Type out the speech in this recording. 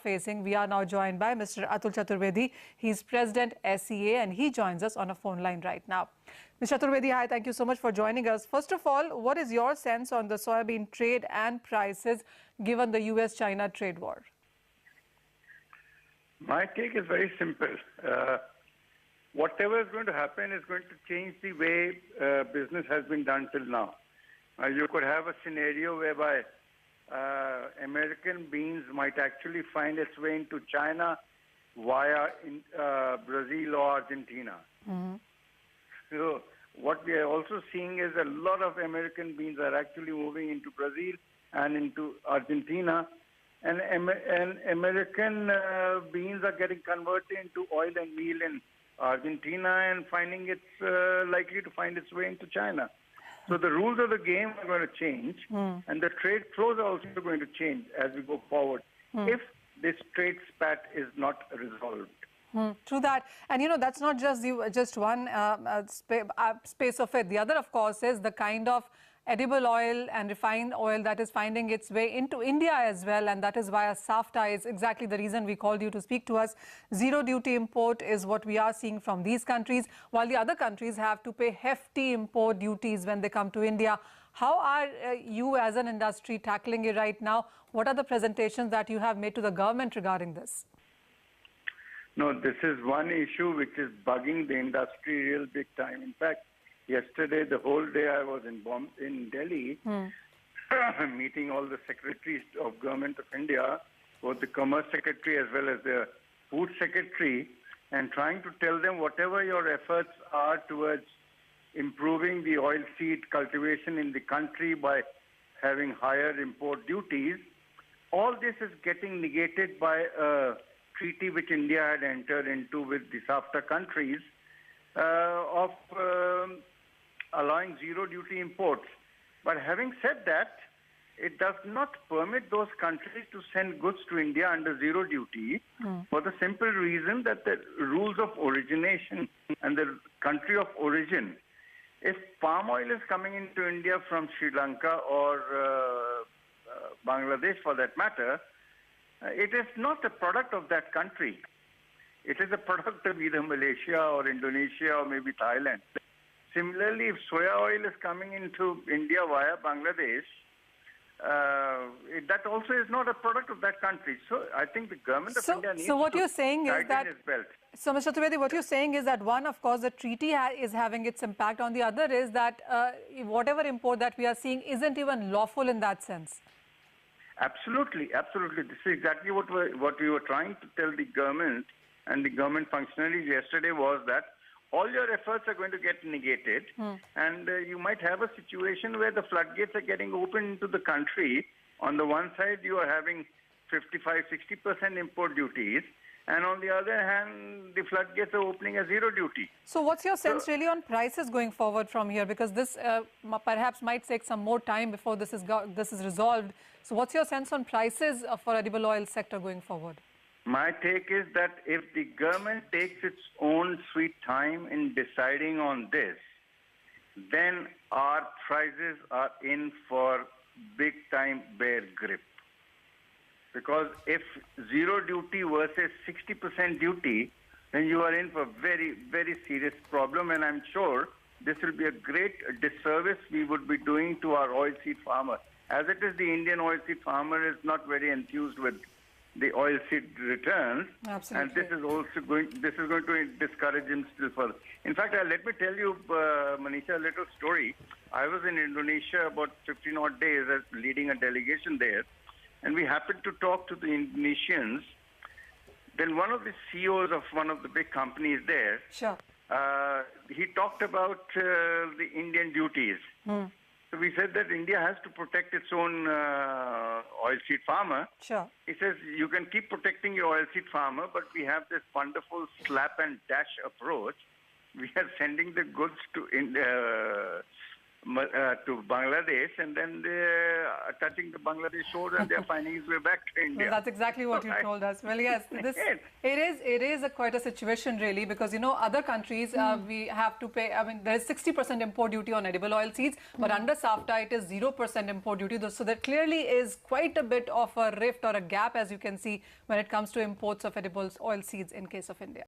facing. We are now joined by Mr. Atul Chaturvedi. He's President SEA and he joins us on a phone line right now. Mr. Chaturvedi, hi, thank you so much for joining us. First of all, what is your sense on the soybean trade and prices given the US-China trade war? My take is very simple. Whatever is going to happen is going to change the way business has been done till now. You could have a scenario whereby American beans might actually find its way into China via Brazil or Argentina. Mm-hmm. So what we are also seeing is a lot of American beans are actually moving into Brazil and into Argentina. And American beans are getting converted into oil and meal in Argentina and finding it's likely to find its way into China. So the rules of the game are going to change, and the trade flows are also going to change as we go forward if this trade spat is not resolved. True that. And, you know, that's not just one space of it. The other, of course, is the kind of edible oil and refined oil that is finding its way into India as well, and that is via SAFTA is exactly the reason we called you to speak to us. Zero duty import is what we are seeing from these countries, while the other countries have to pay hefty import duties when they come to India. How are you as an industry tackling it right now? What are the presentations that you have made to the government regarding this? No, this is one issue which is bugging the industry real big time. In fact, yesterday, the whole day I was in Delhi, meeting all the secretaries of Government of India, both the Commerce Secretary as well as the Food Secretary, and trying to tell them whatever your efforts are towards improving the oilseed cultivation in the country by having higher import duties, all this is getting negated by a treaty which India had entered into with the SAFTA countries of allowing zero duty imports. But having said that, it does not permit those countries to send goods to India under zero duty for the simple reason that the rules of origination and the country of origin, if palm oil is coming into India from Sri Lanka or Bangladesh for that matter, it is not a product of that country. It is a product of either Malaysia or Indonesia or maybe Thailand. Similarly, if soya oil is coming into India via Bangladesh, that also is not a product of that country. So I think the government of India needs what to you're saying is that, its belt. So, Mr. Chaturvedi, what you're saying is that one, of course, the treaty is having its impact. On the other is that whatever import that we are seeing isn't even lawful in that sense. Absolutely, absolutely. This is exactly what we were trying to tell the government and the government functionaries yesterday was that all your efforts are going to get negated, and you might have a situation where the floodgates are getting opened into the country. On the one side, you are having 55–60% import duties, and on the other hand, the floodgates are opening a zero duty. So what's your sense really on prices going forward from here? Because this perhaps might take some more time before this is resolved. So what's your sense on prices for edible oil sector going forward? My take is that if the government takes its own sweet time in deciding on this, then our prices are in for big-time bear grip. Because if zero duty versus 60% duty, then you are in for very, very serious problem. And I'm sure this will be a great disservice we would be doing to our oilseed farmer. As it is, the Indian oilseed farmer is not very enthused with the oilseed returns. Absolutely. And this is also going to discourage him still further. In fact, let me tell you, Manisha, a little story. I was in Indonesia about 15 odd days as leading a delegation there, and we happened to talk to the Indonesians. Then one of the CEOs of one of the big companies there, he talked about the Indian duties. So we said that India has to protect its own oilseed farmer. Sure. He says, you can keep protecting your oilseed farmer, but we have this wonderful slap and dash approach. We are sending the goods to to Bangladesh, and then they're touching the Bangladesh shores, and they're finding his way back to India. Well, that's exactly what you told us. Well, yes, it is quite a situation really, because other countries we have to pay. I mean, there is 60% import duty on edible oil seeds, but under SAFTA it is 0% import duty. So there clearly is quite a bit of a rift or a gap, as you can see, when it comes to imports of edible oil seeds in case of India.